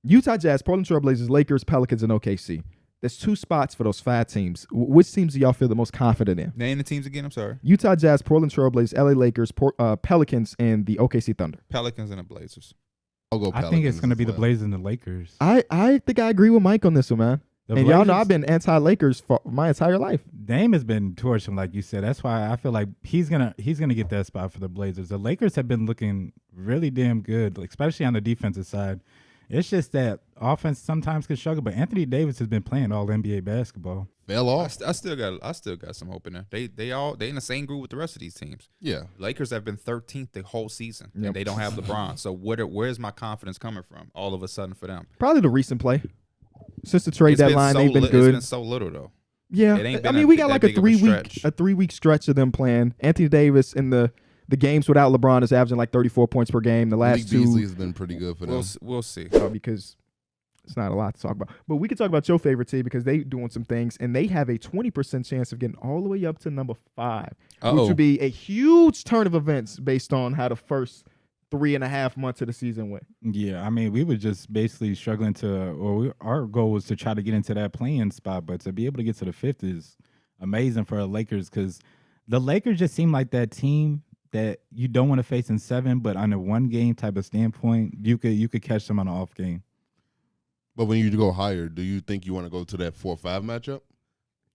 Utah Jazz, Portland Trailblazers, Lakers, Pelicans, and OKC. There's 2 spots for those 5 teams. Which teams do y'all feel the most confident in? Name the teams again. I'm sorry. Utah Jazz, Portland Trailblazers, LA Lakers, Pelicans, and the OKC Thunder. Pelicans and the Blazers. I'll go Pelicans. I think it's going to be the Blazers and the Lakers. I think I agree with Mike on this one, man. And y'all know I've been anti-Lakers for my entire life. Dame has been torching, like you said. That's why I feel like he's gonna get that spot for the Blazers. The Lakers have been looking really damn good, especially on the defensive side. It's just that offense sometimes can struggle, but Anthony Davis has been playing all NBA basketball. Fell off. I still got some hope in there. They in the same group with the rest of these teams. Yeah. Lakers have been 13th the whole season, and they don't have LeBron. So where's my confidence coming from all of a sudden for them? Probably the recent play. Since the trade deadline, they've been good. It's been so little though. Yeah, I mean, we got like a 3-week stretch of them playing. Anthony Davis in the games without LeBron is averaging like 34 points per game. The last 2 Beasley has been pretty good for them. We'll see. Because it's not a lot to talk about. But we can talk about your favorite team because they doing some things, and they have a 20% chance of getting all the way up to number 5, which would be a huge turn of events based on how the first 3.5 months of the season went. Yeah, I mean, we were just basically struggling our goal was to try to get into that playing spot, but to be able to get to the 5th is amazing for the Lakers because the Lakers just seem like that team that you don't want to face in 7, but on a 1-game type of standpoint, you could catch them on an off game. But when you go higher, do you think you want to go to that 4-5 matchup?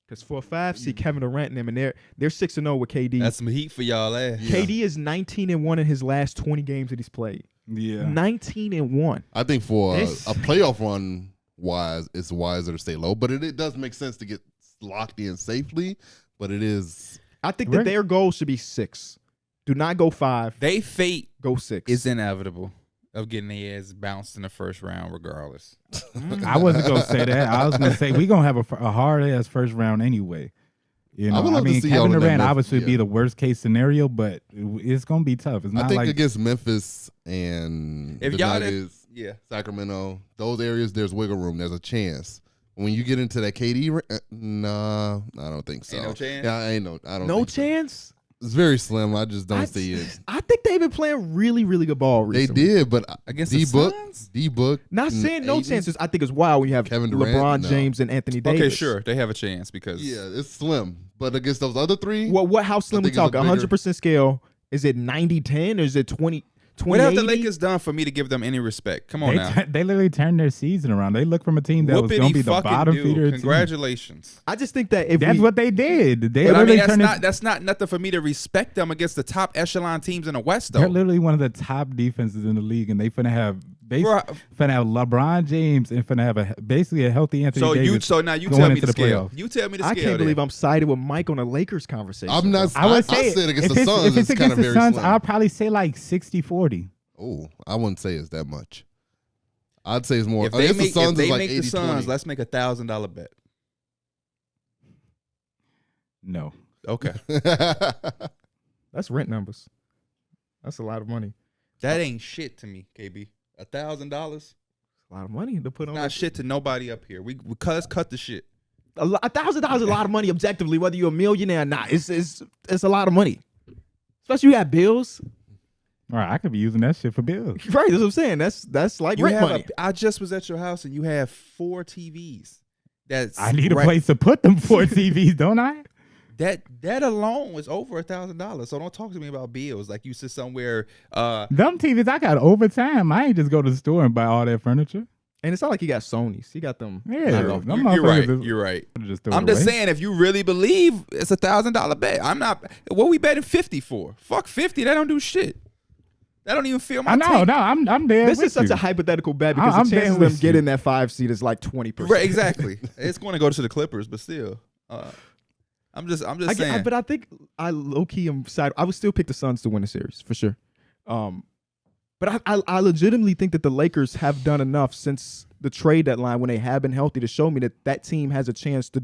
Because 4-5, see Kevin Durant and them, and they're 6-0 with KD. That's some heat for y'all. KD is 19-1 in his last 20 games that he's played. Yeah, 19-1. I think for a playoff run wise, it's wiser to stay low, but it does make sense to get locked in safely. But it is. I think that their goal should be 6. Do not go 5. They fate go 6. It's inevitable of getting their ass bounced in the first round regardless. I wasn't going to say that. I was going to say we're going to have a hard-ass first round anyway. You know, I mean, Kevin Durant obviously would be the worst-case scenario, but it's going to be tough. It's not I think against Memphis and if the Nuggets, Sacramento, those areas, there's wiggle room. There's a chance. When you get into that KD, nah, I don't think so. Ain't no chance? Yeah, I don't No think chance? So. It's very slim. I just don't see it. I think they've been playing really, really good ball recently. They did, but against D-Book. Not saying no chances. I think it's wild when you have Kevin Durant, LeBron James and Anthony Davis. Okay, sure. They have a chance because. Yeah, it's slim. But against those other 3. How slim we talk? 100% scale. Is it 90-10 or is it 20? What have the Lakers done for me to give them any respect? Come on now. They literally turned their season around. They look from a team that was going to be the bottom feeder. Congratulations. I just think that that's what they did. That's not nothing for me to respect them against the top echelon teams in the West, though. They're literally one of the top defenses in the league, and they finna have LeBron James and finna have basically a healthy Anthony Davis. So now you tell me the scale. Playoffs. You tell me the scale. I can't believe I'm sided with Mike on a Lakers conversation. I'm not. I said against the Suns. If it's against the Suns, I'll probably say like 60-40. Oh, I wouldn't say it's that much. I'd say it's more. If they make the Suns, let's make $1,000 bet. No. Okay. That's rent numbers. That's a lot of money. That ain't shit to me, KB. $1,000. A lot of money to put on. Not shit to nobody up here. We cut the shit. $1,000 is a lot of money objectively, whether you're a millionaire or not. It's a lot of money, especially you got bills. All right, I could be using that shit for bills. Right, that's what I'm saying. That's like rent money. I just was at your house and you have 4 TVs. I need a place to put them 4 TVs, don't I? That alone was over $1,000. So don't talk to me about bills like you sit somewhere. Them TVs I got overtime. I ain't just go to the store and buy all that furniture. And it's not like he got Sonys. He got them. Yeah, you're right. I'm just saying, if you really believe it's $1,000 bet, I'm not. What we betting 50 for? Fuck 50. That don't do shit. That don't even feel my. I'm there. This is such a hypothetical bet because the chances of them getting that 5 seed is like 20%. Right, exactly. It's going to go to the Clippers, but still, I'm just saying. But I think I low key am side. I would still pick the Suns to win the series for sure. But I legitimately think that the Lakers have done enough since the trade deadline when they have been healthy to show me that team has a chance to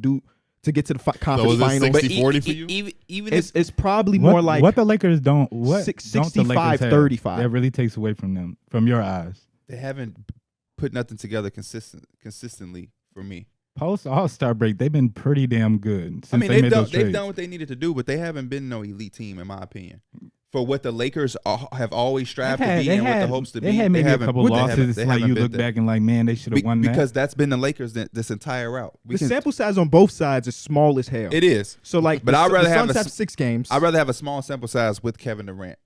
get to the conference finals. 60-40 for you? Even it's probably more like what the Lakers don't. What 65-35. That really takes away from them, from your eyes. They haven't put nothing together consistently for me. Post All-Star break, they've been pretty damn good. They've done what they needed to do, but they haven't been no elite team in my opinion. for what the Lakers have always strived to be and what the hopes to be. They had maybe a couple losses. They like haven't you been look there. back and like, man, they should have won that. Because that's been the Lakers this entire route. The sample size on both sides is small as hell. It is. So like, but I'd rather have 6 games. I'd rather have a small sample size with Kevin Durant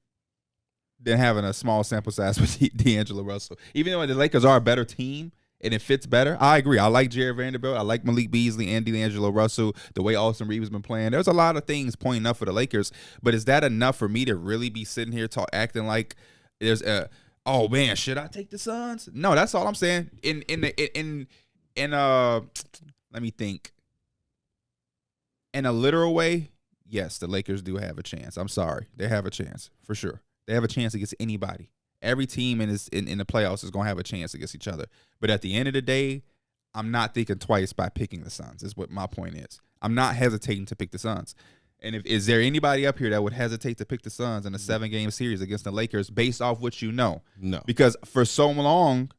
than having a small sample size with D'Angelo Russell. Even though the Lakers are a better team and it fits better, I agree. I like Jared Vanderbilt. I like Malik Beasley and D'Angelo Russell. The way Austin Reeves has been playing, there's a lot of things pointing up for the Lakers. But is that enough for me to really be sitting here acting like there's a oh man, should I take the Suns? No, that's all I'm saying. In let me think. In a literal way, yes, the Lakers do have a chance. I'm sorry, they have a chance for sure. They have a chance against anybody. Every team in the playoffs is going to have a chance against each other. But at the end of the day, I'm not thinking twice by picking the Suns is what my point is. I'm not hesitating to pick the Suns. And is there anybody up here that would hesitate to pick the Suns in a 7-game series against the Lakers based off what you know? No. Because for so long,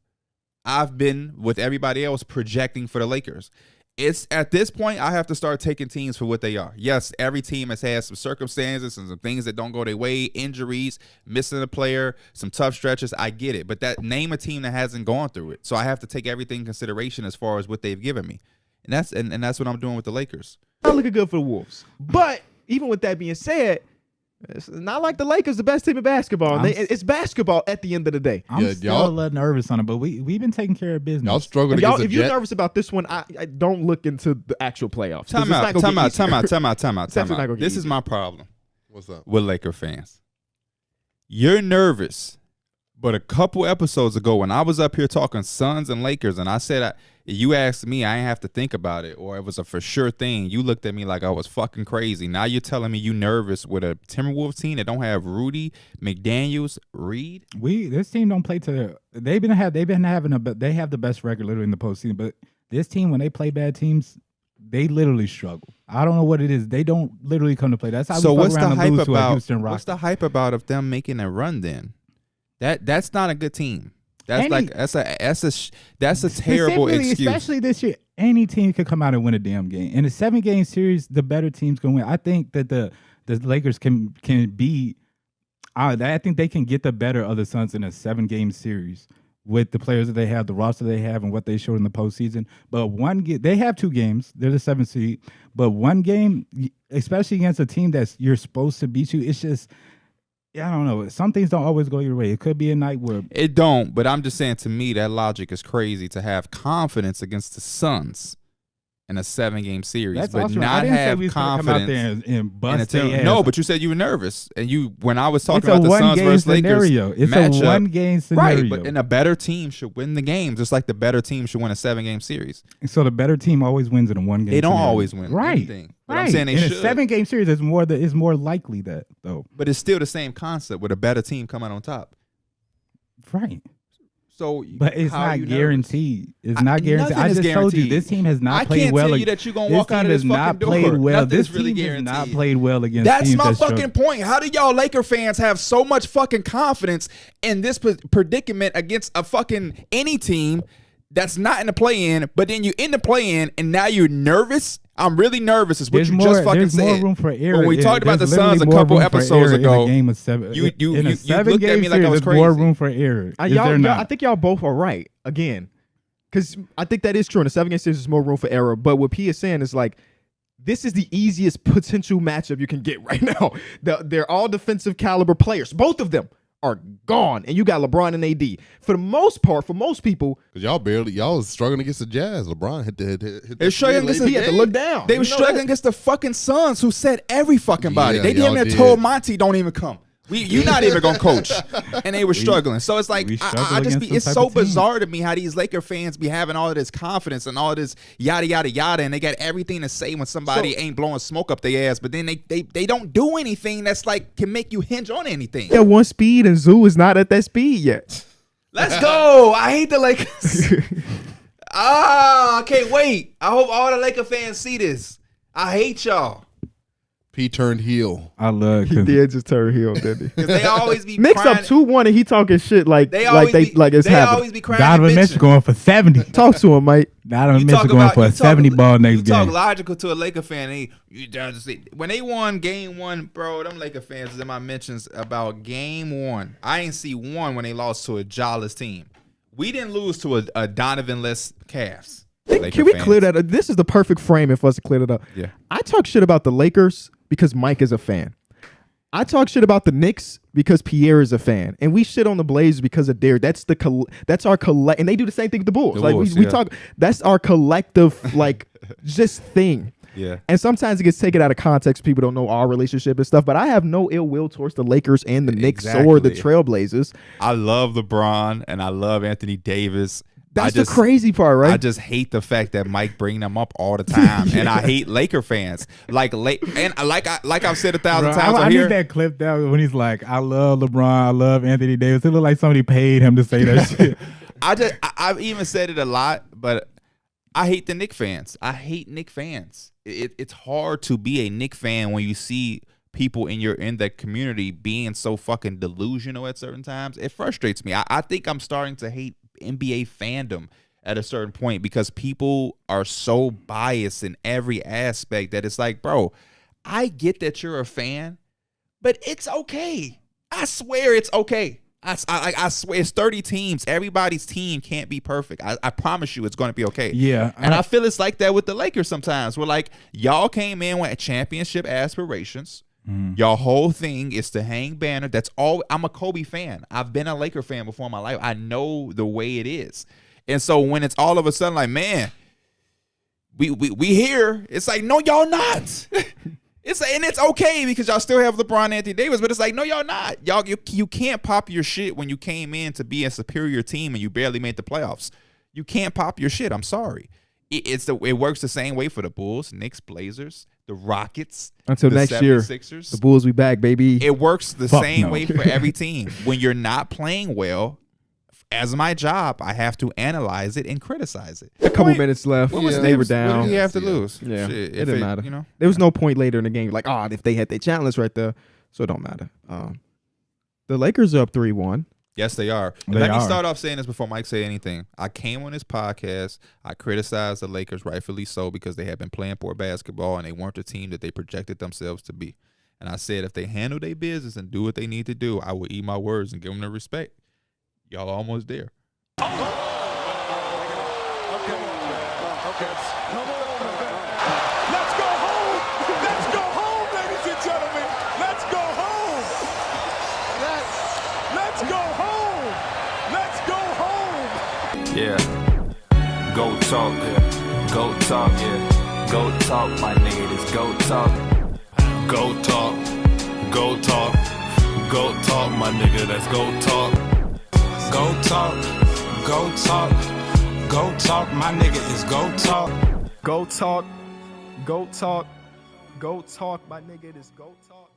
I've been, with everybody else, projecting for the Lakers. It's at this point, I have to start taking teams for what they are. Yes, every team has had some circumstances and some things that don't go their way, injuries, missing a player, some tough stretches. I get it. But name a team that hasn't gone through it. So I have to take everything in consideration as far as what they've given me. And that's what I'm doing with the Lakers. Not looking good for the Wolves. But even with that being said, it's not like the Lakers the best team in basketball. It's basketball at the end of the day. I'm still a little nervous on it, but we've been taking care of business. Y'all struggling against if you're nervous about this one, I don't look into the actual playoffs. Time out. This is my problem. What's up? With Laker fans. You're nervous, but a couple episodes ago when I was up here talking Suns and Lakers and I said you asked me, I didn't have to think about it, or it was a for sure thing. You looked at me like I was fucking crazy. Now you're telling me you nervous with a Timberwolves team that don't have Rudy, McDaniels, Reed. This team don't play to. They have the best record literally in the postseason. But this team, when they play bad teams, they literally struggle. I don't know what it is. They don't literally come to play. That's how. So we what's the hype about? Houston Rockets. What's the hype about of them making a run then? That's not a good team. That's a terrible excuse. Especially this year, any team could come out and win a damn game. In a 7-game series, the better teams can win. I think that the Lakers can be. I think they can get the better of the Suns in a 7-game series with the players that they have, the roster they have, and what they showed in the postseason. But they have 2 games. They're the 7th seed. But one game, especially against a team that's you're supposed to beat you, it's just. I don't know. Some things don't always go your way. It could be a night where it don't. But I'm just saying, to me, that logic is crazy to have confidence against the Suns in a 7-game series, that's but awesome. not have confidence. Come out there and bust their ass. No, but you said you were nervous, and when I was talking it's about the Suns versus scenario. Lakers, it's matchup, a 1-game scenario, right? But a better team should win the game, just like the better team should win a 7-game series. So the better team always wins in a 1-game. They don't scenario. always win, right? Anything. But I'm saying they in should. A 7-game series is more likely that though. But it's still the same concept with a better team coming on top, right? So, but it's not guaranteed. It's not guaranteed. I just told you this team has not played well. I can't tell you that you're gonna walk out of this fucking door. Played well. This really team has not played well against. That's my fucking point. How do y'all Laker fans have so much fucking confidence in this predicament against a fucking any team that's not in the play-in, but then you in the play-in and now you're nervous? I'm really nervous. Is what you just fucking said. There's more room for error. When we talked about the Suns a couple episodes ago, in a 7, you in a looked at me like I was crazy. More room for error. I think y'all both are right again, because I think that is true. In a 7-game series, there's more room for error. But what P is saying is like, this is the easiest potential matchup you can get right now. They're all defensive caliber players. Both of them are gone, and you got LeBron and AD. For the most part, for most people, because y'all was struggling against the Jazz. LeBron hit they're struggling against he had to look down. They were struggling against the fucking Suns, who said every fucking body. They damn near did. told Monty, don't even come. You're not even gonna coach, and they were struggling. So it's like it's so bizarre to me how these Laker fans be having all of this confidence and all of this yada yada yada, and they got everything to say when somebody ain't blowing smoke up their ass, but then they don't do anything that's like can make you hinge on anything. Yeah, one speed, and Zoo is not at that speed yet. Let's go. I hate the Lakers. I can't wait. I hope all the Laker fans see this. I hate y'all. P turned heel. I love He did just turn heel, didn't he? Because they always be Knicks crying. up 2-1 and he talking shit like They always it's they happening. always be crying. Donovan and Mitchell bitching. going for 70. Talk to him, mate. Donovan Mitchell going for a 70 ball next you talk game. logical to a Laker fan. You down to see when they won game 1, bro. Them Laker fans was in my mentions about game 1. I ain't see one when they lost to a jawless team. We didn't lose to a Donovan-less Cavs. Can we clear that up? This is the perfect frame for us to clear that up. Yeah. I talk shit about the Lakers because Mike is a fan. I talk shit about the Knicks because Pierre is a fan, and we shit on the Blazers because of Derek. That's our collect, and they do the same thing with the Bulls. We talk. That's our collective just thing. Yeah. And sometimes it gets taken out of context. People don't know our relationship and stuff. But I have no ill will towards the Lakers and the Knicks or the Trailblazers. I love LeBron and I love Anthony Davis. That's the crazy part, right? I just hate the fact that Mike bring them up all the time, and I hate Laker fans. Like I've said 1,000 times. I need that clip down when he's like, "I love LeBron, I love Anthony Davis." It looked like somebody paid him to say that shit. I've even said it a lot, but I hate the Knicks fans. I hate Knicks fans. It's hard to be a Knicks fan when you see people in that community being so fucking delusional at certain times. It frustrates me. I think I'm starting to hate NBA fandom at a certain point because people are so biased in every aspect that it's like, bro, I get that you're a fan, but it's okay. I swear it's okay. I swear it's 30 teams. Everybody's team can't be perfect. I promise you it's going to be okay. Yeah. And I feel it's like that with the Lakers sometimes. We're like, y'all came in with championship aspirations. Your whole thing is to hang banner. That's all. I'm a Kobe fan. I've been a Laker fan before in my life. I know the way it is. And so when it's all of a sudden like, man, we here, it's like, no, y'all not. And it's okay because y'all still have LeBron and Anthony Davis, but it's like, no, y'all not. You can't pop your shit when you came in to be a superior team and you barely made the playoffs. You can't pop your shit. I'm sorry. It works the same way for the Bulls, Knicks, Blazers, the Rockets. Until the next year, 76ers. the Bulls be back, baby. It works the same way for every team. When you're not playing well, as my job, I have to analyze it and criticize it. A couple minutes left. What was They were What down. did he have to lose? Yeah, Shit, it if didn't matter. You know, there was no point later in the game. Like, if they had their challenge right there, so it don't matter. The Lakers are up 3-1. yes, they are. Let me start off saying this before Mike say anything. I came on this podcast. I criticized the Lakers, rightfully so, because they had been playing poor basketball and they weren't the team that they projected themselves to be. And I said if they handle their business and do what they need to do, I will eat my words and give them the respect. Y'all are almost there. Okay. Come on. Let's go home. Let's go home, ladies and gentlemen. Let's go home. Let's go home. Let's go home. Yeah. Go talk, yeah. Go talk, yeah. Go talk, my nigga. This go talk. Go talk. Go talk. Go talk, my nigga. Let's go talk. Go talk. Go talk. Go talk, my nigga. It's go talk. Go talk. Go talk. Go talk, my nigga. It is go talk.